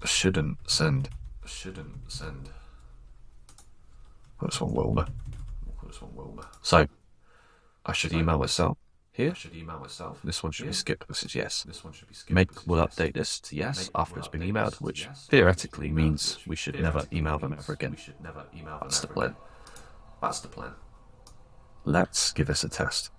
shouldn't send. This one will. So I should email myself here. This one should be skipped. This is yes. Maybe we'll update this to yes after it's been emailed, which theoretically means we should never email them ever again. That's the plan. Let's give this a test.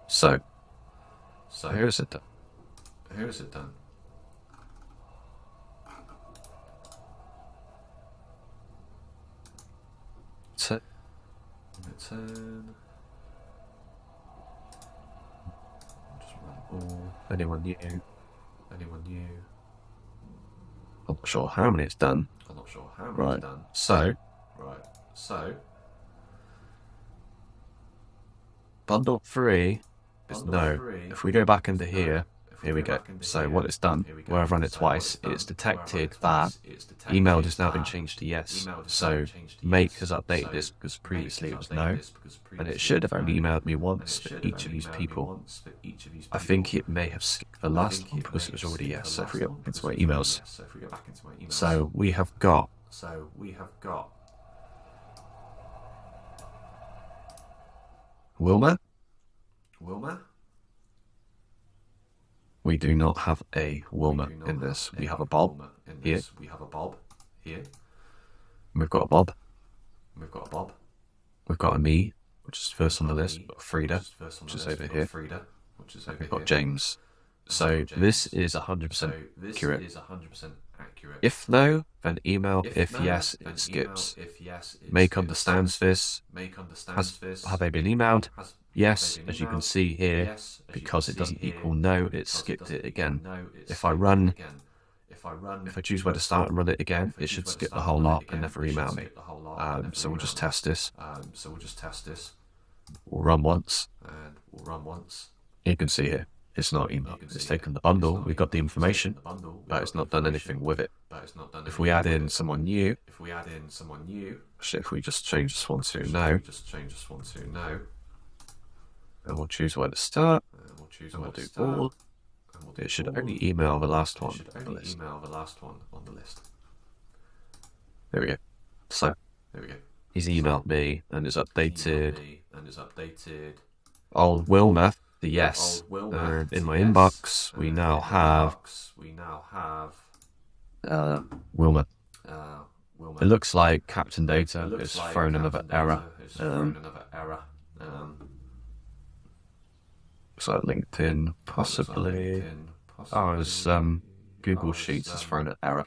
So here is it done. Return. Anyone new? I'm not sure how many it's done. Right. So bundle 3 is no. If we go back into here we go. So what it's done, where I've run it twice, it's detected that email has now been changed to yes. So Make has updated this because previously it was no. And it should have only emailed me once for each of these people. I think it may have skipped the last one because it was already yes. So if we go into my emails. So we have got Wilma. We do not have a Wilma in this. We have a Bob here. We've got a Bob. We've got a me, which is first on the list. We've got Frida, which is over here. We've got James. So this is 100% accurate. If no, then email. If yes, it skips. Make understands this. Have they been emailed? Yes, as you can see here, because it doesn't equal no, it skipped it again. If I choose where to start and run it again, it should skip the whole lot and never email me. So we'll just test this. We'll run once. You can see here, it's not emailed. It's taken the bundle, we've got the information, but it's not done anything with it. If we add in someone new, actually if we just change this one to no, and we'll choose where to start, and we'll do all. It should only email the last one on the list. There we go. So, he's emailed me and is updated. Old Wilma, the yes. And in my inbox, we now have Wilma. It looks like Captain Data has thrown another error. So LinkedIn, possibly. It's Google Sheets has thrown an error.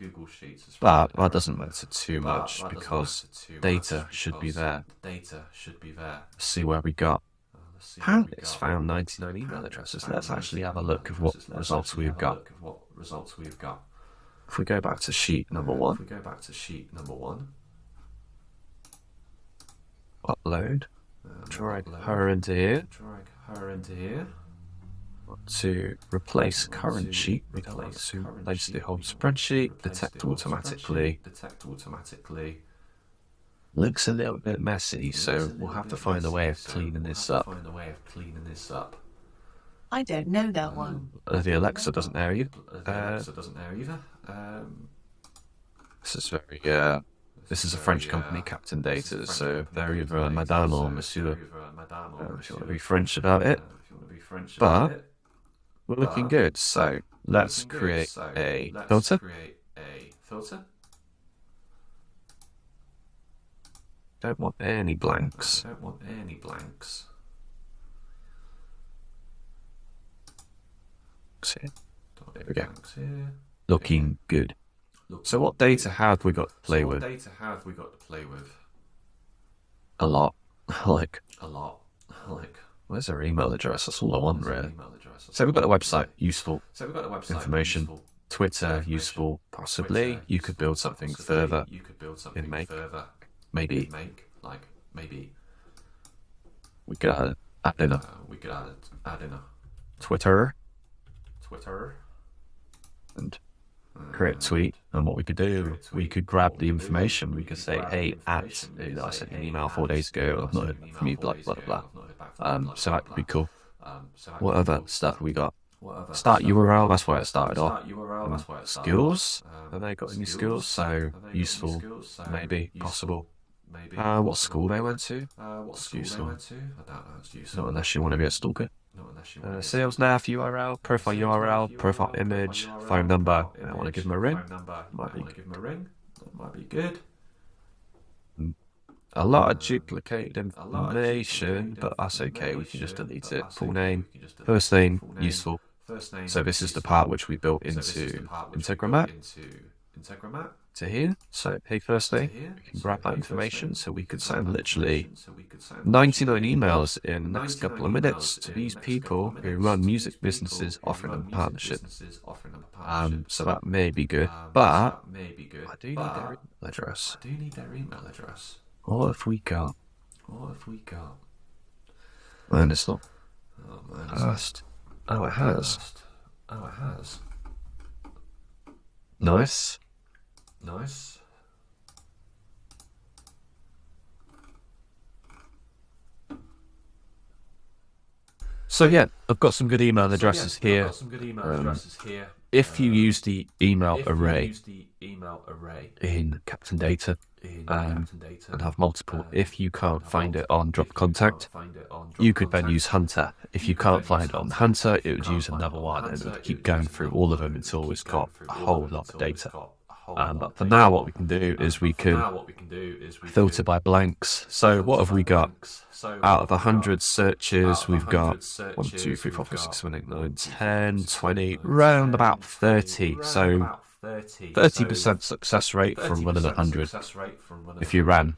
But that doesn't matter too much because data should be there. Let's see where we got. Apparently it's found 99 email addresses. Let's actually have a look at what results we've got. If we go back to sheet number 1. Upload. Drag her into here. To replace current sheet, we'd like to replace the whole spreadsheet, detect automatically. Looks a little bit messy, so we'll have to find a way of cleaning this up. I don't know that one. The Alexa doesn't know you. This is a French company, Captain Data, so they're either Madame or Monsieur, if you want to be French about it. But we're looking good, so let's create a filter. Don't want any blanks. There we go. Looking good. So what data have we got to play with? A lot. Where's their email address? That's all I want, really. So we've got the website, useful information. Twitter, useful, possibly. You could build something further in Make. Maybe we could add in a Twitter and create a tweet. And what we could do, we could grab the information. We could say, hey, I sent an email 4 days ago. I've not heard from you, blah, blah, blah. So that could be cool. What other stuff we got? Start URL, that's where it started off. Skills, have they got any skills? So useful, maybe, possible. What school they went to? It's useful. Not unless you want to be a stalker. SalesNav URL, profile image, phone number. I want to give them a ring. Might be good. A lot of duplicated information, but that's okay. We can just delete it. Full name, first name, useful. So this is the part which we built into Integromat to here. So hey, first name, we can grab that information. So we could send literally 99 emails in the next couple of minutes to these people who run music businesses offering them partnership. So that may be good, but I do need their email address. What have we got? And it's not. First. Oh, it has. Nice. So yeah, I've got some good email addresses here. If you use the email array in Captain Data and have multiple, if you can't find it on Drop Contact, you could then use Hunter. If you can't find it on Hunter, it would use another one and it would keep going through all of them until it's got a whole lot of data. But for now, what we can do is we can filter by blanks. So what have we got? Out of 100 searches, we've got 1, 2, 3, 4, 5, 6, 7, 8, 9, 10, 20, round about 30. So 30% success rate from running 100. If you ran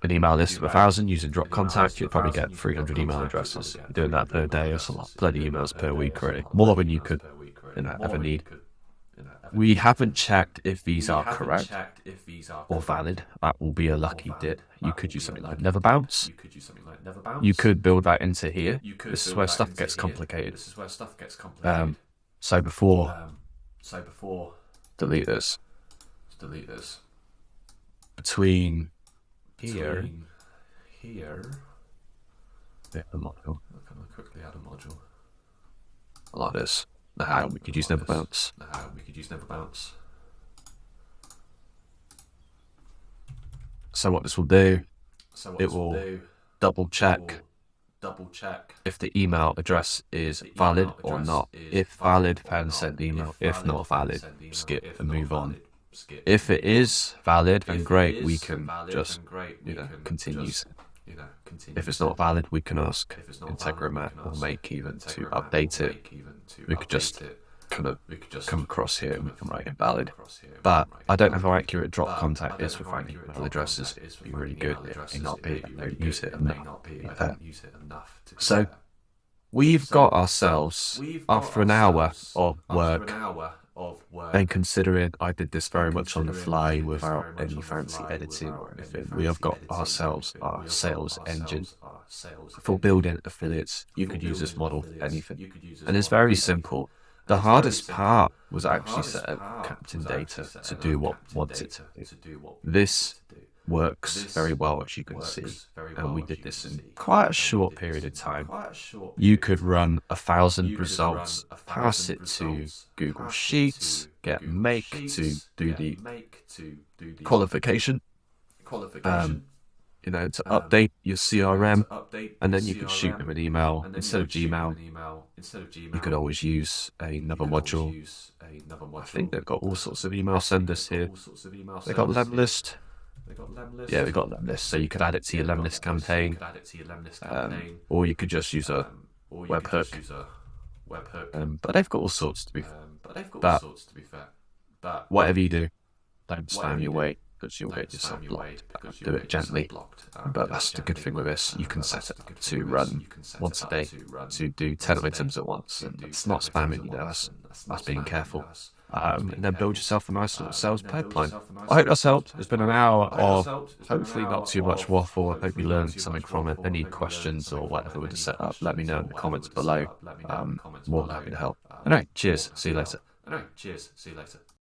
an email list of 1,000 using Drop Contact, you'd probably get 300 email addresses. Doing that per day, that's a lot. Plenty of emails per week, really. More than you could ever need. We haven't checked if these are correct or valid. That will be a lucky dip. You could use something like Never Bounce. You could build that into here. This is where stuff gets complicated. So before, delete this. Between here, a module. I like this. We could use Never Bounce. So what this will do, it will double check if the email address is valid or not. If valid, then send the email. If not valid, skip and move on. If it is valid, then great, we can just continue. If it's not valid, we can ask Integromat or Make even to update it. We could just kind of come across here and we can write invalid. But I don't know how accurate Drop Contact is for finding email addresses. It'd be really good. It may not be. I don't use it enough. So we've got ourselves, after an hour of work, and considering I did this very much on the fly without any fancy editing or anything, we have got ourselves our sales engine. For building affiliates, you could use this model for anything. And it's very simple. The hardest part was actually set up Captain Data to do what we wanted it to do. This works very well, as you can see, and we did this in quite a short period of time. You could run 1,000 results, pass it to Google Sheets, get Make to do the qualification, to update your CRM, and then you could shoot them an email. Instead of Gmail, you could always use another module. I think they've got all sorts of email senders here. They've got Lemlist. Yeah, we got Lemlist, so you could add it to your Lemlist campaign, or you could just use a webhook. But they've got all sorts to be fair. But whatever you do, don't spam your way. because you'll get yourself blocked. Do it gently, but that's the good thing with this. You can set it up to run once a day, to do 10 items at once, and it's not spamming, you know, that's being careful. And then build yourself a nice little sales pipeline. I hope that's helped. It's been an hour of hopefully not too much waffle. I hope you learned something from it. Any questions or whatever with the setup, let me know in the comments below. More than happy to help. Anyway, cheers. See you later.